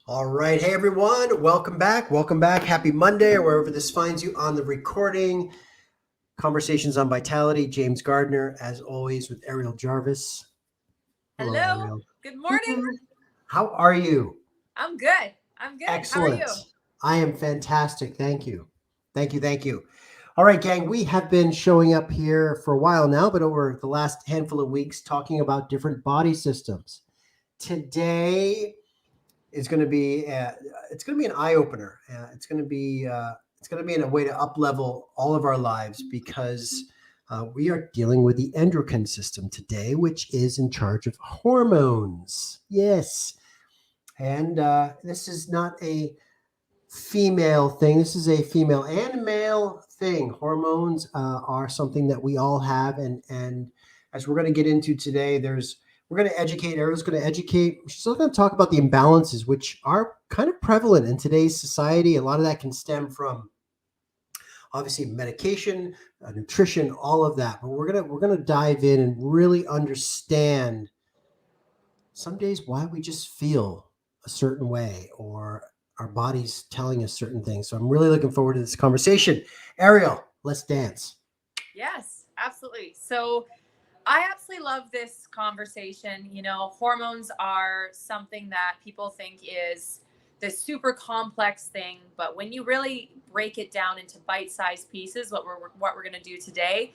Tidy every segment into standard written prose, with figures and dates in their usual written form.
All right. Hey, everyone. Welcome back. Welcome back. Happy Monday, or wherever this finds you on the recording. Conversations on Vitality. James Gardner, as always, with Ariel Jarvis. Hello, Hello. Ariel. Good morning. How are you? I'm good. I'm good. How are Excellent. you? I am fantastic. Thank you. Thank you. Thank you. All right, gang. We have been showing up here for a while now, but over the last handful of weeks, talking about different body systems. Today, is going to be it's going to be an eye opener. It's going to be in a way to up level all of our lives because we are dealing with the endocrine system today, which is in charge of hormones. Yes, and this is not a female thing. This is a female and male thing. Hormones are something that we all have, and as we're going to get into today, we're going to educate. Ariel's going to educate. She's also going to talk about the imbalances, which are kind of prevalent in today's society. A lot of that can stem from obviously medication, nutrition, all of that. But we're gonna dive in and really understand some days why we just feel a certain way or our body's telling us certain things. So I'm really looking forward to this conversation. Ariel, let's dance. Yes, absolutely. So, I absolutely love this conversation. Hormones are something that people think is this super complex thing, but when you really break it down into bite-sized pieces, what we're going to do today,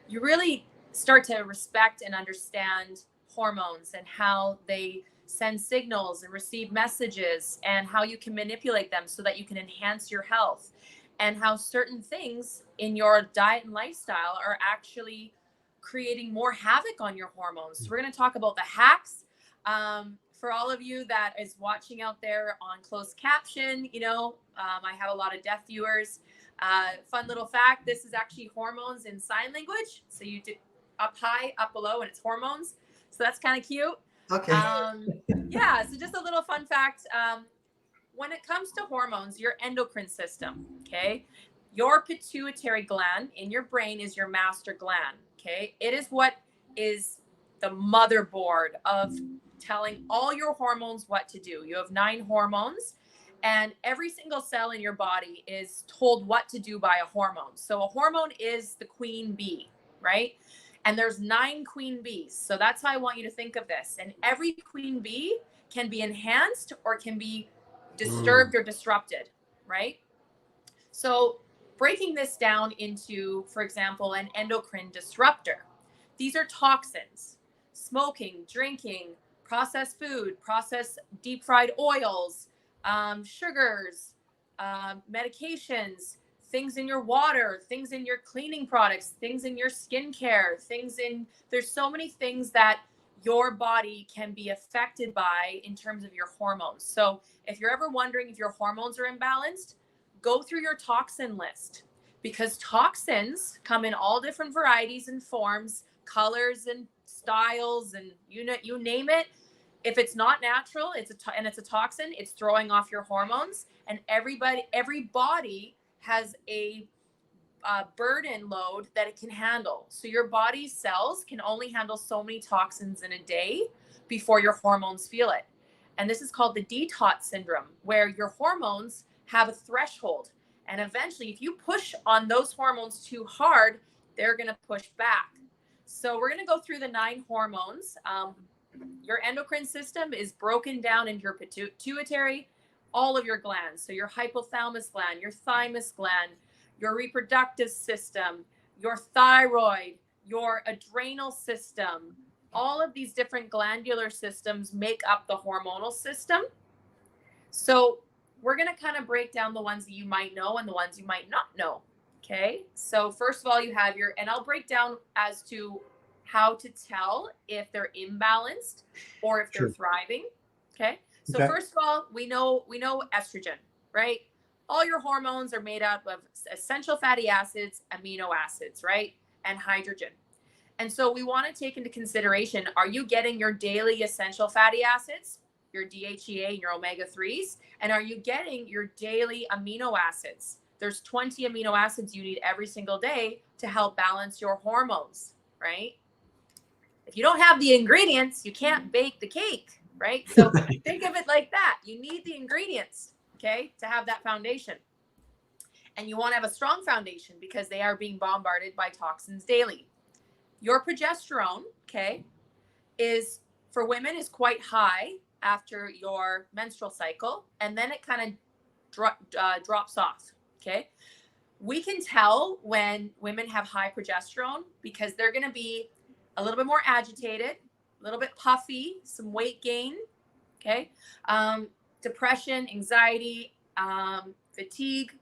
you really start to respect and understand hormones and how they send signals and receive messages and how you can manipulate them so that you can enhance your health and how certain things in your diet and lifestyle are actually creating more havoc on your hormones. So we're going to talk about the hacks. For all of you that is watching out there on closed caption, I have a lot of deaf viewers. Fun little fact, this is actually hormones in sign language. So you do up high, up below, and it's hormones. So that's kind of cute. Okay. Um, yeah, so just a little fun fact. When it comes to hormones, your endocrine system, okay, your pituitary gland in your brain is your master gland, okay? It is what is the motherboard of telling all your hormones what to do. You have 9 hormones, and every single cell in your body is told what to do by a hormone. So a hormone is the queen bee, right? And there's 9 queen bees. So that's how I want you to think of this. And every queen bee can be enhanced or can be Mm. disturbed or disrupted, right? So breaking this down into, for example, an endocrine disruptor. These are toxins, smoking, drinking, processed food, processed deep fried oils, sugars, medications, things in your water, things in your cleaning products, things in your skincare, there's so many things that your body can be affected by in terms of your hormones. So if you're ever wondering if your hormones are imbalanced, go through your toxin list because toxins come in all different varieties and forms, colors and styles, and you name it. If it's not natural, it's a toxin, it's throwing off your hormones, and every body has a burden load that it can handle. So your body's cells can only handle so many toxins in a day before your hormones feel it. And this is called the detox syndrome, where your hormones have a threshold. And eventually, if you push on those hormones too hard, they're going to push back. So we're going to go through the 9 hormones. Your endocrine system is broken down into your pituitary, all of your glands. So your hypothalamus gland, your thymus gland, your reproductive system, your thyroid, your adrenal system. All of these different glandular systems make up the hormonal system. So we're going to kind of break down the ones that you might know and the ones you might not know. Okay. So first of all, you have and I'll break down as to how to tell if they're imbalanced or if they're Sure. thriving. Okay. So Okay. first of all, we know estrogen, right? All your hormones are made up of essential fatty acids, amino acids, right? And hydrogen. And so we want to take into consideration, are you getting your daily essential fatty acids, your DHEA and your omega 3s? And are you getting your daily amino acids? There's 20 amino acids you need every single day to help balance your hormones, right? If you don't have the ingredients, you can't bake the cake. right? So think of it like that. You need the ingredients, okay, to have that foundation. And you want to have a strong foundation because they are being bombarded by toxins daily. Your progesterone, okay, is for women is quite high after your menstrual cycle, and then it kind of drops off, okay? We can tell when women have high progesterone because they're going to be a little bit more agitated, a little bit puffy, some weight gain, okay? Depression, anxiety, fatigue.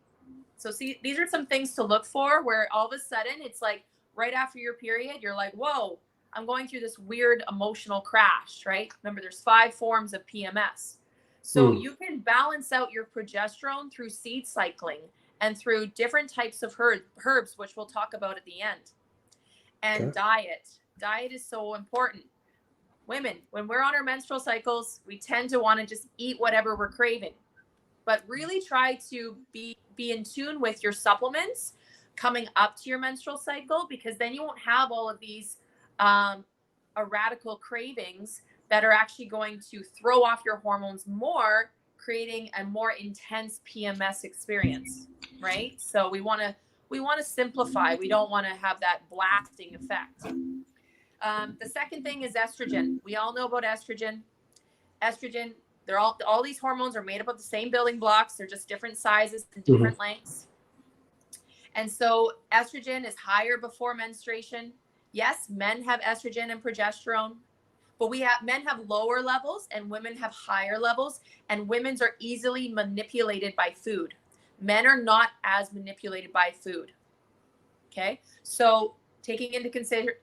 So see, these are some things to look for where all of a sudden it's like right after your period, you're like, whoa, I'm going through this weird emotional crash, right? Remember, there's 5 forms of PMS. So you can balance out your progesterone through seed cycling and through different types of herbs, which we'll talk about at the end. And diet. Diet is so important. Women, when we're on our menstrual cycles, we tend to want to just eat whatever we're craving. But really try to be in tune with your supplements coming up to your menstrual cycle, because then you won't have all of these radical cravings that are actually going to throw off your hormones more, creating a more intense PMS experience, right? So we want to simplify. We don't want to have that blasting effect. The second thing is estrogen. We all know about estrogen. Estrogen, they're all these hormones are made up of the same building blocks. They're just different sizes and different lengths. And so estrogen is higher before menstruation. Yes, men have estrogen and progesterone, but men have lower levels and women have higher levels, and women's are easily manipulated by food. Men are not as manipulated by food. Okay. So taking into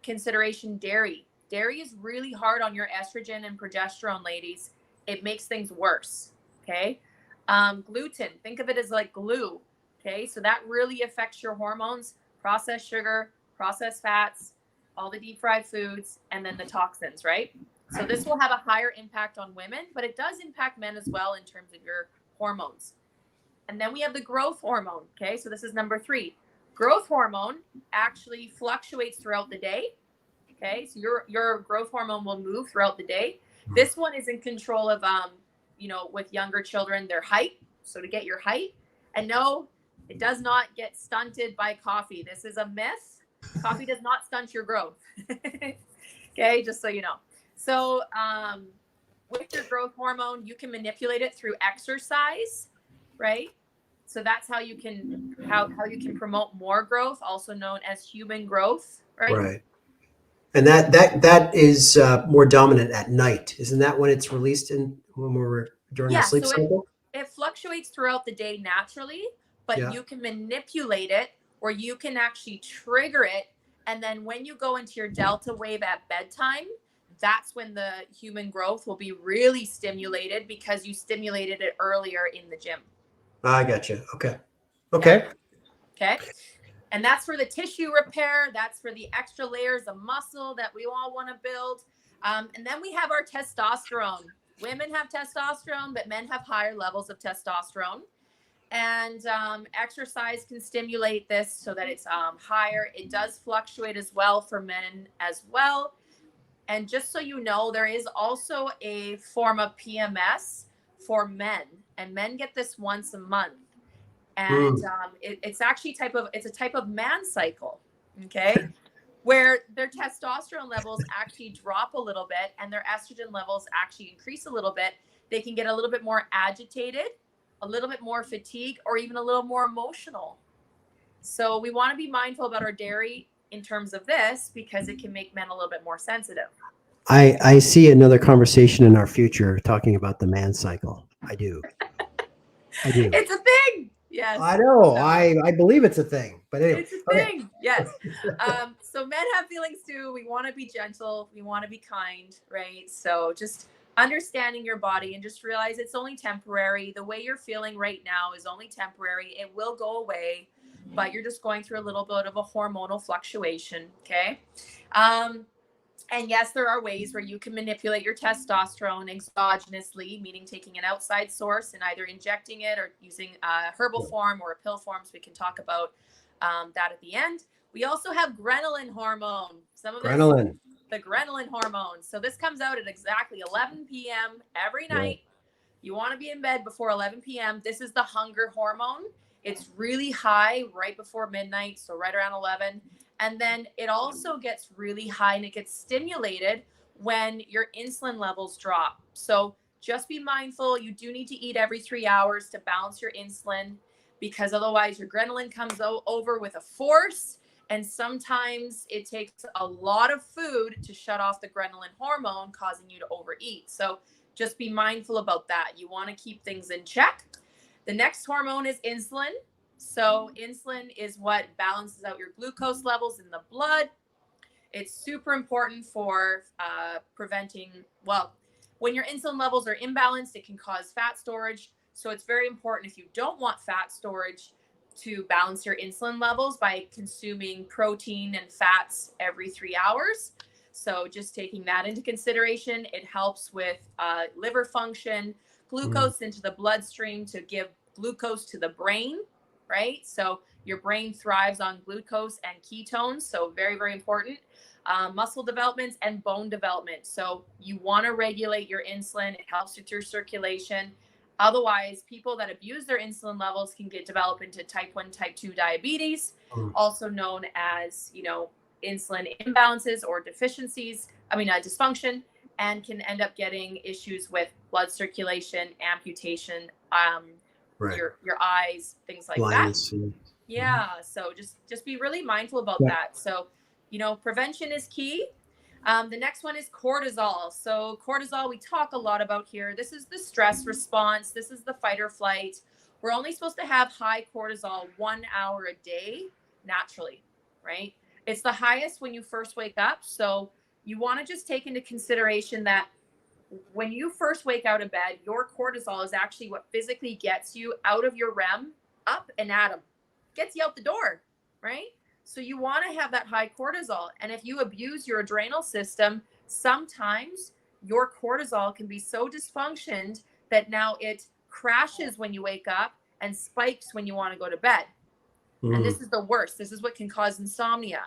consideration dairy. Dairy is really hard on your estrogen and progesterone, ladies. It makes things worse. Okay. Gluten, think of it as like glue. Okay. So that really affects your hormones, processed sugar, processed fats, all the deep fried foods, and then the toxins, right? So this will have a higher impact on women, but it does impact men as well in terms of your hormones. And then we have the growth hormone. Okay. So this is number 3. Growth hormone actually fluctuates throughout the day. Okay. So your growth hormone will move throughout the day. This one is in control of, with younger children, their height. So to get your height. And no, it does not get stunted by coffee. This is a myth. Coffee does not stunt your growth. Okay. Just so you know. So with your growth hormone, you can manipulate it through exercise, right? So that's how you can promote more growth, also known as human growth, right? Right. And that is more dominant at night. Isn't that when it's released when we're during our sleep cycle? It fluctuates throughout the day naturally, but you can manipulate it, or you can actually trigger it. And then when you go into your delta wave at bedtime, that's when the human growth will be really stimulated because you stimulated it earlier in the gym. I gotcha. Okay. Okay. Okay. And that's for the tissue repair. That's for the extra layers of muscle that we all want to build. And then we have our testosterone. Women have testosterone, but men have higher levels of testosterone. And exercise can stimulate this so that it's higher. It does fluctuate as well for men as well. And just so you know, there is also a form of PMS for men, and men get this once a month. And it's actually a type of man cycle, okay, where their testosterone levels actually drop a little bit and their estrogen levels actually increase a little bit. They can get a little bit more agitated, a little bit more fatigued, or even a little more emotional. So we want to be mindful about our dairy in terms of this because it can make men a little bit more sensitive. I see another conversation in our future talking about the man cycle. I do. It's a thing. Yes. I know. I believe it's a thing. But anyway. It's a thing. Yes. So men have feelings too. We want to be gentle. We want to be kind, right? So just understanding your body and just realize it's only temporary. The way you're feeling right now is only temporary. It will go away, but you're just going through a little bit of a hormonal fluctuation. Okay. And yes, there are ways where you can manipulate your testosterone exogenously, meaning taking an outside source and either injecting it or using a herbal form or a pill form. So we can talk about that at the end. We also have ghrelin hormone. Ghrelin. the ghrelin hormone. So this comes out at exactly 11 p.m. every night. Right. You want to be in bed before 11 p.m. This is the hunger hormone. It's really high right before midnight, so right around 11. And then it also gets really high and it gets stimulated when your insulin levels drop. So just be mindful. You do need to eat every 3 hours to balance your insulin, because otherwise your ghrelin comes over with a force. And sometimes it takes a lot of food to shut off the ghrelin hormone, causing you to overeat. So just be mindful about that. You want to keep things in check. The next hormone is insulin. So insulin is what balances out your glucose levels in the blood. It's super important for preventing, well, when your insulin levels are imbalanced, it can cause fat storage. So it's very important, if you don't want fat storage, to balance your insulin levels by consuming protein and fats every 3 hours. So just taking that into consideration, it helps with liver function, glucose into the bloodstream to give glucose to the brain, right? So your brain thrives on glucose and ketones. So very, very important. Muscle development and bone development. So you want to regulate your insulin. It helps with your circulation. Otherwise, people that abuse their insulin levels can develop into type 1, type 2 diabetes, also known as, insulin imbalances or deficiencies, dysfunction, and can end up getting issues with blood circulation, amputation, your eyes, things like Blindness, that. Yeah. So just be really mindful about that. So, prevention is key. The next one is cortisol. So cortisol, we talk a lot about here. This is the stress response. This is the fight or flight. We're only supposed to have high cortisol 1 hour a day naturally, right? It's the highest when you first wake up. So you want to just take into consideration that when you first wake out of bed, your cortisol is actually what physically gets you out of your REM, up and at 'em, gets you out the door, right? So you want to have that high cortisol. And if you abuse your adrenal system, sometimes your cortisol can be so dysfunctioned that now it crashes when you wake up and spikes when you want to go to bed. And this is the worst. This is what can cause insomnia.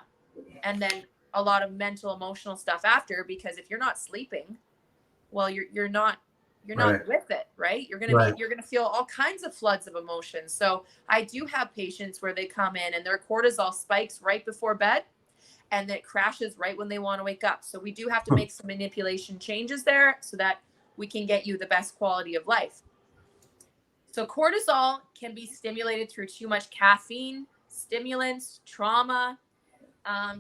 And then a lot of mental, emotional stuff after, because if you're not sleeping, well, you're not with it, right? You're gonna feel all kinds of floods of emotions. So I do have patients where they come in and their cortisol spikes right before bed, and it crashes right when they want to wake up. So we do have to make some manipulation changes there so that we can get you the best quality of life. So cortisol can be stimulated through too much caffeine, stimulants, trauma,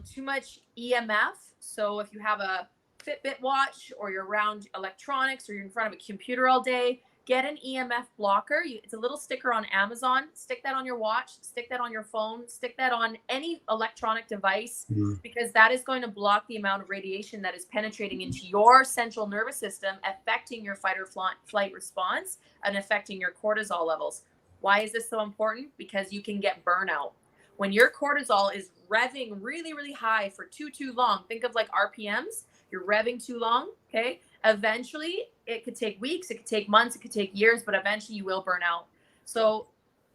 too much EMF. So if you have a Fitbit watch, or you're around electronics, or you're in front of a computer all day, get an EMF blocker. It's a little sticker on Amazon. Stick that on your watch, stick that on your phone, stick that on any electronic device, because that is going to block the amount of radiation that is penetrating into your central nervous system, affecting your fight or flight response and affecting your cortisol levels. Why is this so important? Because you can get burnout. When your cortisol is revving really, really high for too long, think of like RPMs. You're revving too long, okay? Eventually, it could take weeks, it could take months, it could take years, but eventually you will burn out. So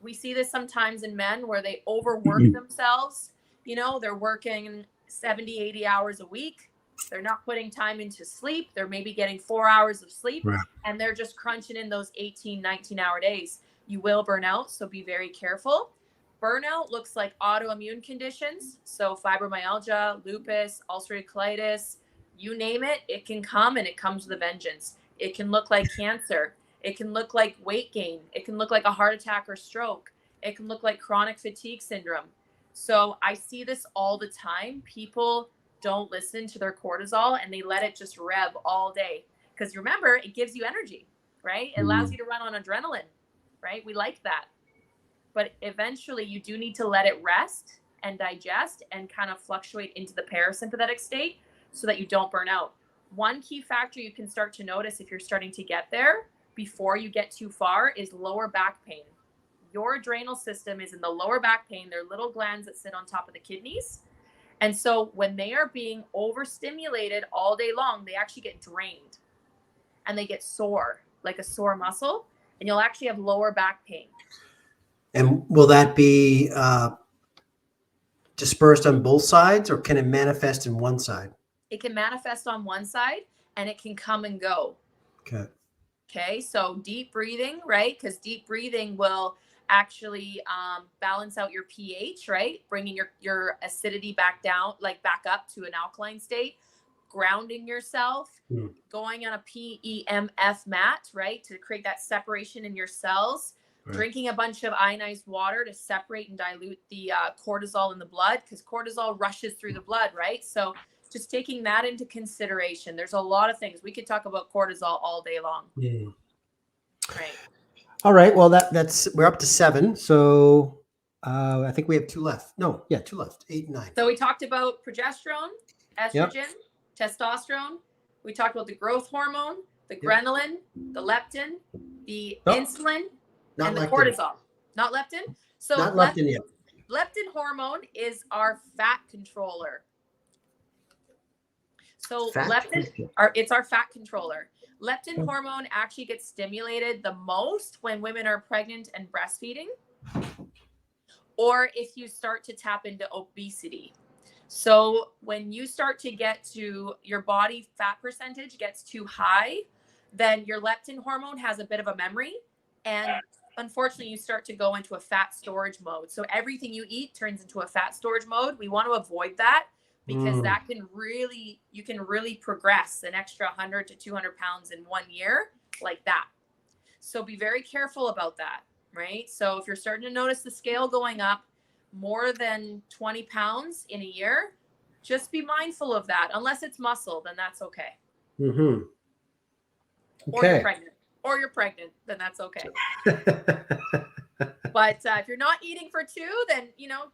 we see this sometimes in men where they overwork themselves. They're working 70, 80 hours a week. They're not putting time into sleep. They're maybe getting 4 hours of sleep, and they're just crunching in those 18, 19-hour days. You will burn out, so be very careful. Burnout looks like autoimmune conditions. So fibromyalgia, lupus, ulcerative colitis, you name it, it can come, and it comes with a vengeance. It can look like cancer. It can look like weight gain. It can look like a heart attack or stroke. It can look like chronic fatigue syndrome. So I see this all the time. People don't listen to their cortisol and they let it just rev all day. Because remember, it gives you energy, right? It allows you to run on adrenaline, right? We like that. But eventually you do need to let it rest and digest and kind of fluctuate into the parasympathetic state so that you don't burn out. One key factor you can start to notice if you're starting to get there before you get too far is lower back pain. Your adrenal system is in the lower back pain. They're little glands that sit on top of the kidneys. And so when they are being overstimulated all day long, they actually get drained and they get sore, like a sore muscle, and you'll actually have lower back pain. And will that be dispersed on both sides, or can it manifest in one side? It can manifest on one side and it can come and go. Okay. Okay. So deep breathing, right? Because deep breathing will actually balance out your pH, right? Bringing your acidity back down, like back up to an alkaline state, grounding yourself, going on a PEMF mat, right? To create that separation in your cells, drinking a bunch of ionized water to separate and dilute the cortisol in the blood, because cortisol rushes through the blood, right? So just taking that into consideration. There's a lot of things. We could talk about cortisol all day long. Right. All right. Well, we're up to 7. So I think we have 2 left. No, yeah, 2 left. 8 and 9. So we talked about progesterone, estrogen, Yep. testosterone. We talked about the growth hormone, the ghrelin, the leptin, the insulin, and the cortisol. Not leptin. So not leptin yet. Leptin hormone is our fat controller. So it's our fat controller. Leptin hormone actually gets stimulated the most when women are pregnant and breastfeeding, or if you start to tap into obesity. So when you start to get to your body fat percentage gets too high, then your leptin hormone has a bit of a memory, and unfortunately you start to go into a fat storage mode. So everything you eat turns into a fat storage mode. We want to avoid that, because that you can really progress an extra 100 to 200 pounds in 1 year like that. So be very careful about that, right? So if you're starting to notice the scale going up more than 20 pounds in a year, just be mindful of that. Unless it's muscle, then that's okay. Okay. Or you're pregnant, then that's okay. But if you're not eating for 2, then,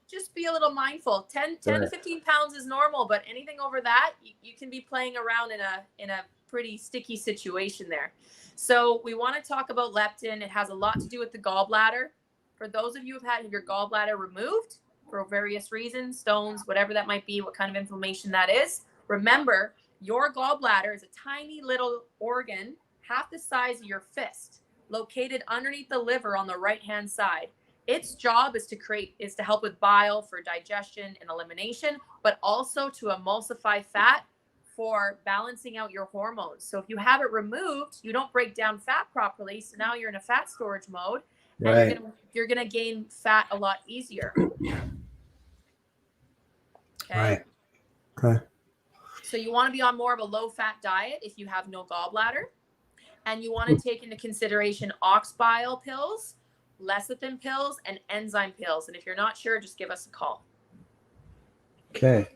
just be a little mindful. 10 to 15 pounds is normal, but anything over that, you can be playing around in a pretty sticky situation there. So we want to talk about leptin. It has a lot to do with the gallbladder. For those of you who've had your gallbladder removed for various reasons, stones, whatever that might be, what kind of inflammation that is, remember, your gallbladder is a tiny little organ, half the size of your fist, located underneath the liver on the right-hand side. Its job is to help with bile for digestion and elimination, but also to emulsify fat for balancing out your hormones. So if you have it removed, you don't break down fat properly. So now you're in a fat storage mode, and you're gonna gain fat a lot easier. Okay. Okay. So you want to be on more of a low-fat diet if you have no gallbladder. And you want to take into consideration ox bile pills, lecithin pills, and enzyme pills. And if you're not sure, just give us a call. Okay.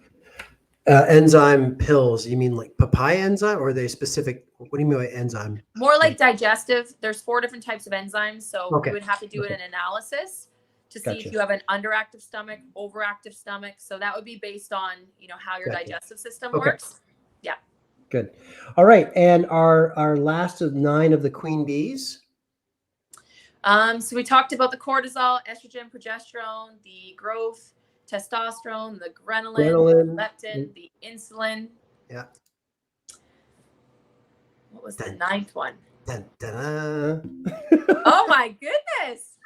Enzyme pills, you mean like papaya enzyme, or are they specific? What do you mean by enzyme? More like digestive. There's 4 different types of enzymes. So we would have to do an analysis to see if you have an underactive stomach, overactive stomach. So that would be based on, how your digestive system works. Yeah. Good. All right. And our last of 9 of the queen bees. So we talked about the cortisol, estrogen, progesterone, the growth, testosterone, the ghrelin, leptin, the insulin. Yeah. What was the 9th one? Dun, dun, dun. Oh my goodness.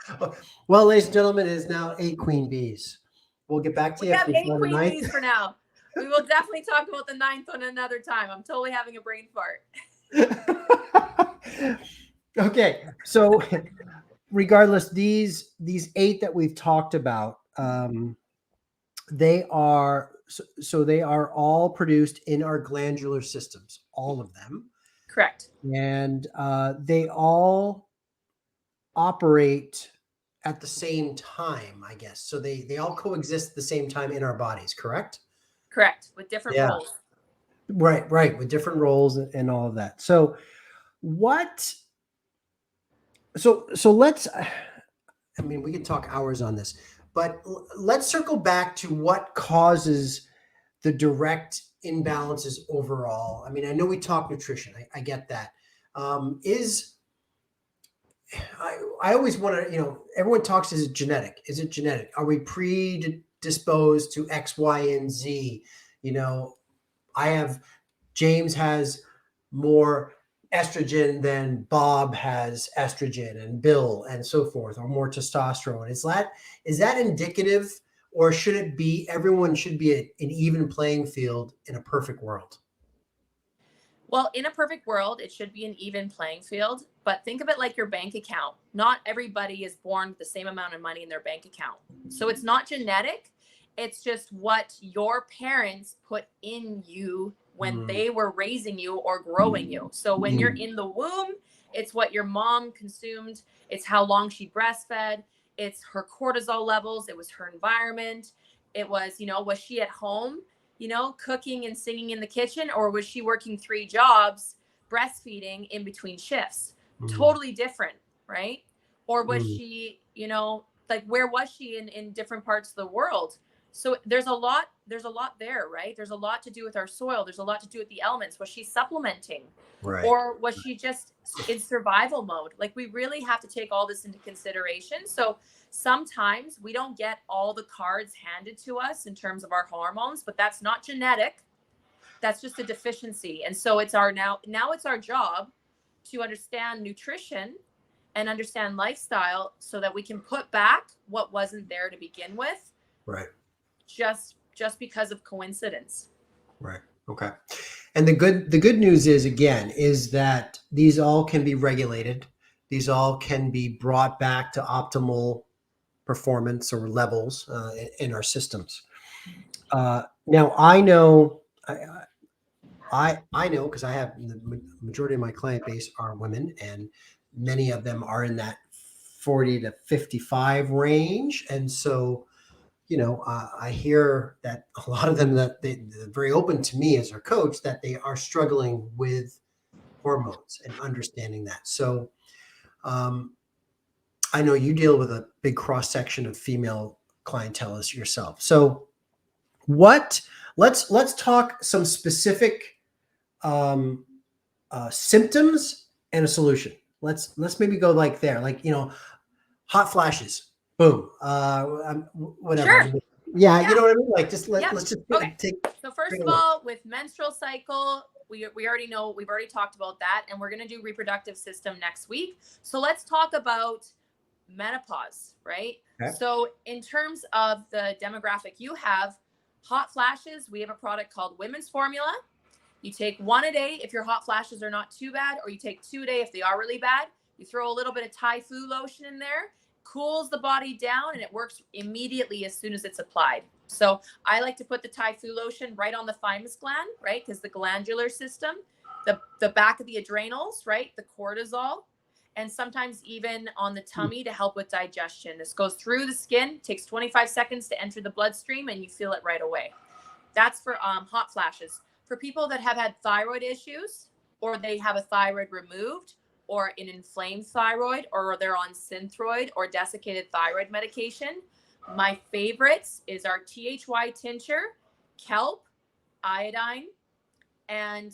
Well, ladies and gentlemen, it is now 8 queen bees. We'll get back to you. We have 8 queen bees for now. We will definitely talk about the 9th one another time. I'm totally having a brain fart. Okay. So regardless, these 8 that we've talked about, they are all produced in our glandular systems, all of them. Correct. And they all operate at the same time, I guess. So they all coexist at the same time in our bodies, correct? Correct. With different roles. Right. With different roles and all of that. So let's, I mean, we could talk hours on this, but let's circle back to what causes the direct imbalances overall. I mean, I know we talk nutrition. I get that. I always want to, everyone talks, is it genetic? Is it genetic? Are we predisposed to X, Y, and Z? James has more estrogen than Bob has estrogen, and Bill, and so forth, or more testosterone. Is that indicative, or should it be everyone should be an even playing field in a perfect world? Well, in a perfect world, it should be an even playing field, but think of it like your bank account. Not everybody is born with the same amount of money in their bank account. So it's not genetic. It's just what your parents put in you when they were raising you or growing you. So when you're in the womb, it's what your mom consumed. It's how long she breastfed. It's her cortisol levels. It was her environment. It was, was she at home, cooking and singing in the kitchen, or was she working 3 jobs, breastfeeding in between shifts? Totally different, right? Or was she, like, where was she in different parts of the world? So there's a lot there, right? There's a lot to do with our soil. There's a lot to do with the elements. Was she supplementing? Right. Or was she just in survival mode? Like, we really have to take all this into consideration. So sometimes we don't get all the cards handed to us in terms of our hormones, but that's not genetic. That's just a deficiency. And so it's now it's our job to understand nutrition and understand lifestyle so that we can put back what wasn't there to begin with. Right. Just because of coincidence. Right. Okay. And the good news is that these all can be regulated. These all can be brought back to optimal performance or levels in our systems. Now I know, I know, because I have the majority of my client base are women, and many of them are in that 40 to 55 range, and so I hear that a lot of them, that they're very open to me as their coach, that they are struggling with hormones and understanding that. So I know you deal with a big cross section of female clientele as yourself. So let's talk some specific symptoms and a solution. Let's maybe go like there, like hot flashes. Boom. Whatever. Sure. I mean, yeah, you know what I mean? Like, let's just okay. take. So first of all, with menstrual cycle, we already know, we've already talked about that, and we're going to do reproductive system next week. So let's talk about menopause, right? Okay. So in terms of the demographic you have, hot flashes, we have a product called Women's Formula. You take 1 a day if your hot flashes are not too bad, or you take 2 a day if they are really bad. You throw a little bit of Thai Fu lotion in there, cools the body down, and it works immediately as soon as it's applied. So I like to put the Thai Fu lotion right on the thymus gland, right? Because the glandular system, the back of the adrenals, right? The cortisol, and sometimes even on the tummy to help with digestion. This goes through the skin, takes 25 seconds to enter the bloodstream, and you feel it right away. That's for hot flashes. For people that have had thyroid issues, or they have a thyroid removed, or an inflamed thyroid, or they're on Synthroid or desiccated thyroid medication, my favorites is our THY tincture, kelp, iodine, and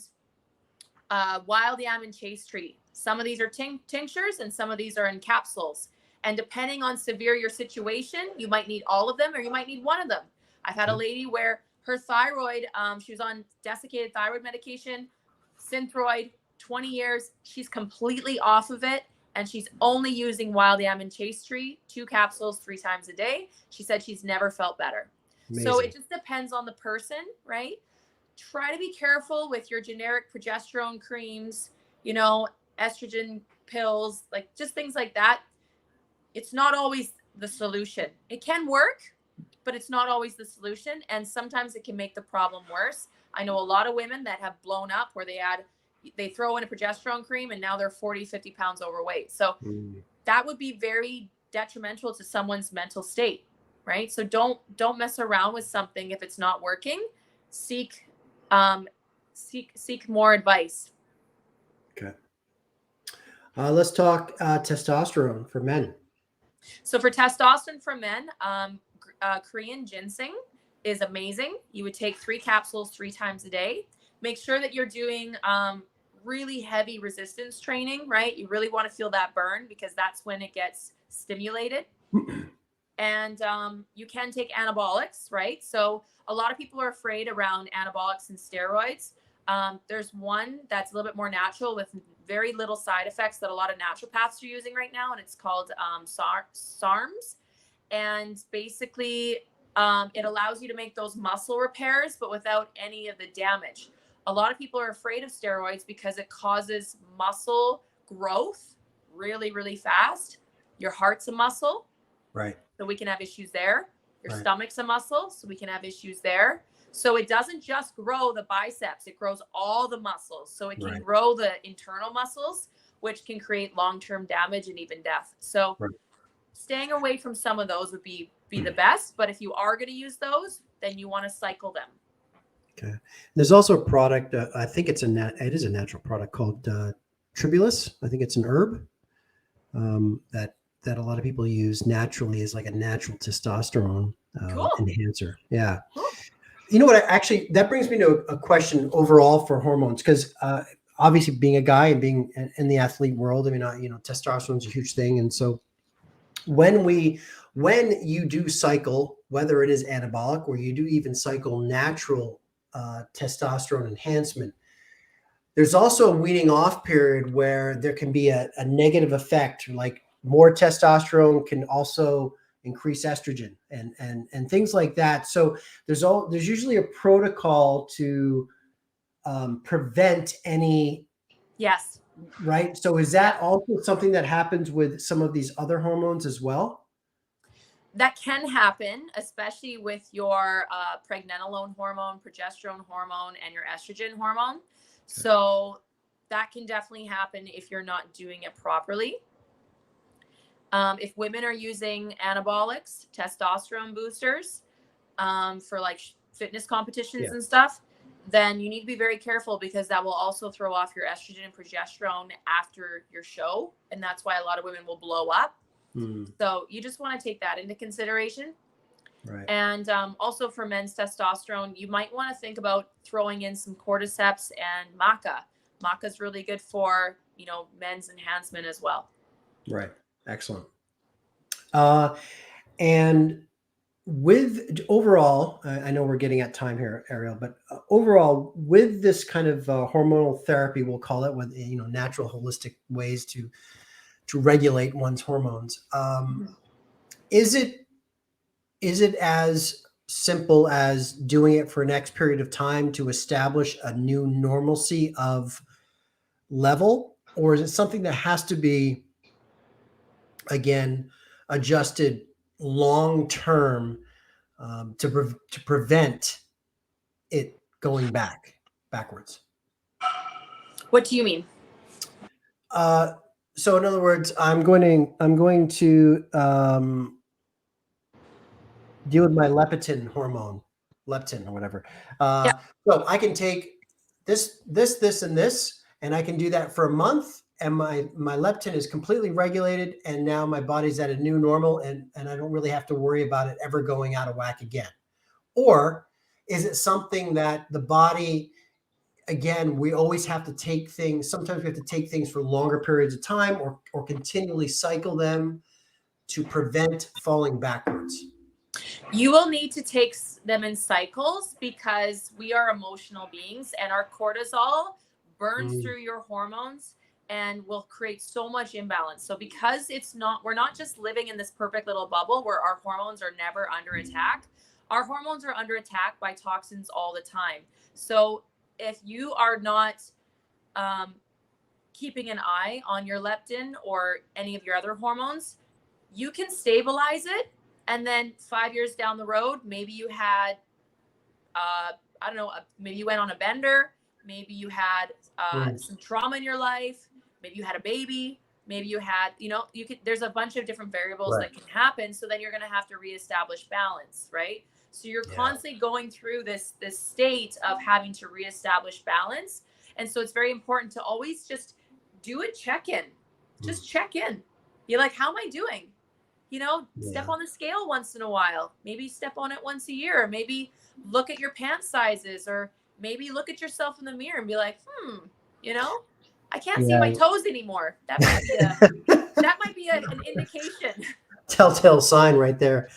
wild yam and chase tree. Some of these are tinctures and some of these are in capsules. And depending on severe your situation, you might need all of them or you might need one of them. I've had a lady where her thyroid, she was on desiccated thyroid medication, Synthroid, 20 years. She's completely off of it. And she's only using wild yam and chase tree, 2 capsules 3 times a day. She said she's never felt better. Amazing. So it just depends on the person, right? Try to be careful with your generic progesterone creams, estrogen pills, like just things like that. It's not always the solution. It can work, but it's not always the solution. And sometimes it can make the problem worse. I know a lot of women that have blown up where they throw in a progesterone cream and now they're 40, 50 pounds overweight. So that would be very detrimental to someone's mental state, right? So don't mess around with something if it's not working. Seek more advice. Okay. Let's talk testosterone for men. So for testosterone for men, Korean ginseng is amazing. You would take 3 capsules 3 times a day. Make sure that you're doing really heavy resistance training, right? You really want to feel that burn because that's when it gets stimulated. And you can take anabolics, right? So a lot of people are afraid around anabolics and steroids. There's one that's a little bit more natural with very little side effects that a lot of naturopaths are using right now, and it's called SARMs. And basically, it allows you to make those muscle repairs, but without any of the damage. A lot of people are afraid of steroids because it causes muscle growth really, really fast. Your heart's a muscle, Right. so we can have issues there. Your Right. stomach's a muscle, so we can have issues there. So it doesn't just grow the biceps, it grows all the muscles. So it can Right. grow the internal muscles, which can create long-term damage and even death. So Right. staying away from some of those would be the best. But if you are going to use those, then you want to cycle them. Okay. There's also a product. I think it is a natural product called Tribulus. I think it's an herb that a lot of people use naturally as like a natural testosterone Cool. enhancer. Yeah. Cool. You know what? That brings me to a question overall for hormones, because obviously being a guy and being in the athlete world, I mean, testosterone is a huge thing, and so when you do cycle, whether it is anabolic or you do even cycle natural testosterone enhancement, there's also a weaning off period where there can be a negative effect, like more testosterone can also increase estrogen and things like that. So there's usually a protocol to prevent any. Yes. Right. So is that also something that happens with some of these other hormones as well? That can happen, especially with your pregnenolone hormone, progesterone hormone, and your estrogen hormone. Okay. So that can definitely happen if you're not doing it properly. If women are using anabolics, testosterone boosters, for like fitness competitions and stuff, then you need to be very careful, because that will also throw off your estrogen and progesterone after your show. And that's why a lot of women will blow up. So you just want to take that into consideration. Right. And also for men's testosterone, you might want to think about throwing in some cordyceps and maca. Maca is really good for, men's enhancement as well. Right. Excellent. And with overall, I know we're getting at time here, Ariel, but overall, with this kind of hormonal therapy, we'll call it, with natural holistic ways to regulate one's hormones, is it as simple as doing it for an X period of time to establish a new normalcy of level, or is it something that has to be, again, adjusted long term to prevent it going backwards? What do you mean? So in other words, I'm going to deal with my leptin hormone, leptin or whatever. So I can take this, and this, and I can do that for a month, and my leptin is completely regulated, and now my body's at a new normal, and I don't really have to worry about it ever going out of whack again. Or is it something that the body, again, we always have to take things, sometimes we have to take things for longer periods of time, or continually cycle them to prevent falling backwards? You will need to take them in cycles, because we are emotional beings, and our cortisol burns through your hormones and will create so much imbalance. So because we're not just living in this perfect little bubble where our hormones are never under attack. Our hormones are under attack by toxins all the time. So if you are not keeping an eye on your leptin or any of your other hormones, you can stabilize it. And then 5 years down the road, maybe you had, maybe you went on a bender. Maybe you had some trauma in your life. Maybe you had a baby. Maybe you had, there's a bunch of different variables that can happen. So then you're going to have to reestablish balance, right? So you're constantly going through this state of having to reestablish balance. And so it's very important to always just do a check-in. Just check in. Be like, how am I doing? Step on the scale once in a while. Maybe step on it once a year. Maybe look at your pant sizes, or maybe look at yourself in the mirror and be like, I can't see my toes anymore. That might be an indication. Telltale sign right there.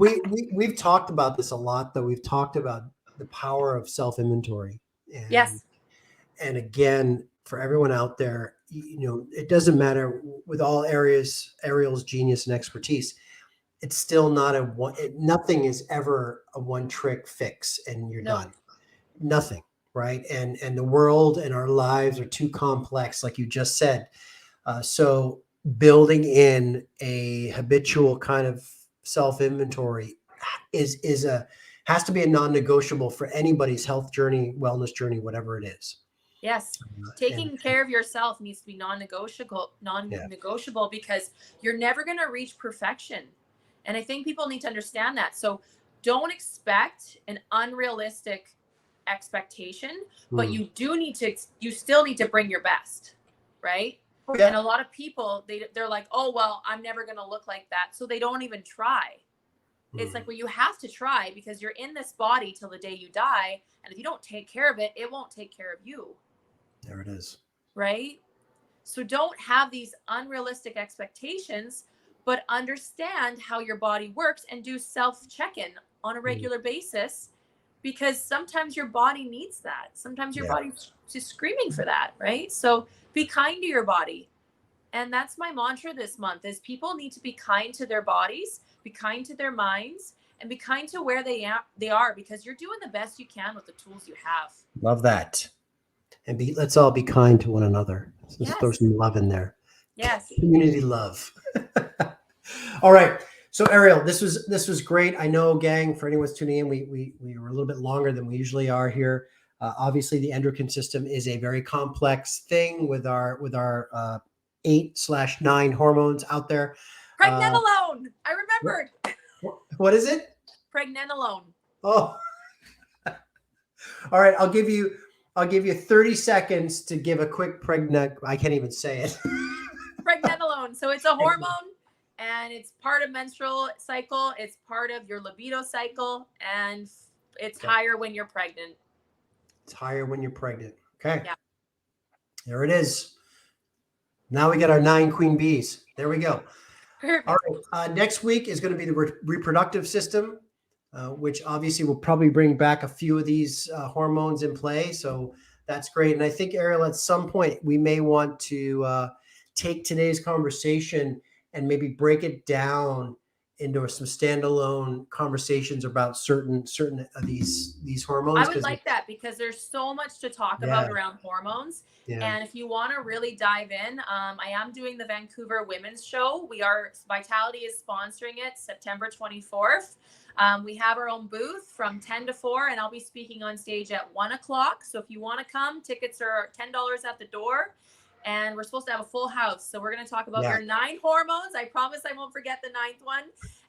We've talked about this a lot, though. We've talked about the power of self-inventory. Yes. And again, for everyone out there, it doesn't matter, with all Ariel's genius and expertise, it's still not nothing is ever a one trick fix and you're done. Nothing, right? And the world and our lives are too complex, like you just said. So building in a habitual kind of self inventory has to be a non-negotiable for anybody's health journey, wellness journey, whatever it is. Yes. And Taking care of yourself needs to be non-negotiable, yeah, non-negotiable, because you're never going to reach perfection. And I think people need to understand that. So don't expect an unrealistic expectation, but mm. you still need to bring your best, right? Oh, And yeah. a lot of people, they're like, oh, well, I'm never going to look like that. So they don't even try. It's like, Mm. well, you have to try, because you're in this body till the day you die. And if you don't take care of it, it won't take care of you. There it is. Right? So don't have these unrealistic expectations, but understand how your body works and do self check-in on a Mm. regular basis, because sometimes your body needs that. Sometimes your Yeah. body's just screaming for that, right? So be kind to your body. And that's my mantra this month is people need to be kind to their bodies, be kind to their minds, and be kind to where they are, because you're doing the best you can with the tools you have. Love that. And let's all be kind to one another. Let's throw Yes. some love in there. Yes. Community love. All right. So Ariel, this was great. I know, gang, for anyone who's tuning in, we were a little bit longer than we usually are here. Obviously, the endocrine system is a very complex thing with our 8/9 hormones out there. Pregnenolone. I remembered. What is it? Pregnenolone. Oh, all right. I'll give you 30 seconds to give a quick I can't even say it. Pregnenolone. So it's a hormone, and it's part of menstrual cycle. It's part of your libido cycle, and it's higher when you're pregnant. It's higher when you're pregnant. Okay. Yeah. There it is. Now we get our 9 queen bees. There we go. Perfect. All right. Next week is going to be the reproductive system, which obviously will probably bring back a few of these hormones in play. So that's great. And I think, Ariel, at some point, we may want to take today's conversation and maybe break it down into some standalone conversations about certain of these hormones. I would like that, because there's so much to talk about around hormones. Yeah. And if you want to really dive in, I am doing the Vancouver Women's Show. Vitality is sponsoring it September 24th. We have our own booth from 10 to 4, and I'll be speaking on stage at 1 o'clock. So if you want to come, tickets are $10 at the door. And we're supposed to have a full house. So we're going to talk about your 9 hormones. I promise I won't forget the 9th one.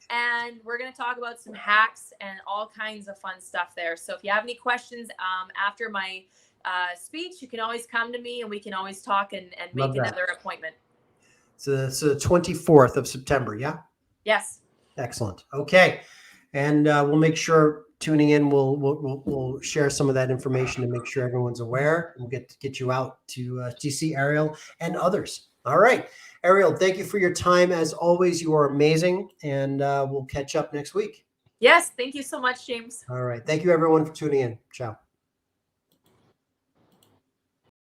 And we're going to talk about some hacks and all kinds of fun stuff there. So if you have any questions after my speech, you can always come to me, and we can always talk and make another appointment. So the 24th of September, yeah? Yes. Excellent. Okay. And we'll make sure tuning in, we'll share some of that information to make sure everyone's aware. We'll get you out to see Ariel and others. All right. Ariel, thank you for your time. As always, you are amazing. And we'll catch up next week. Yes. Thank you so much, James. All right. Thank you, everyone, for tuning in. Ciao.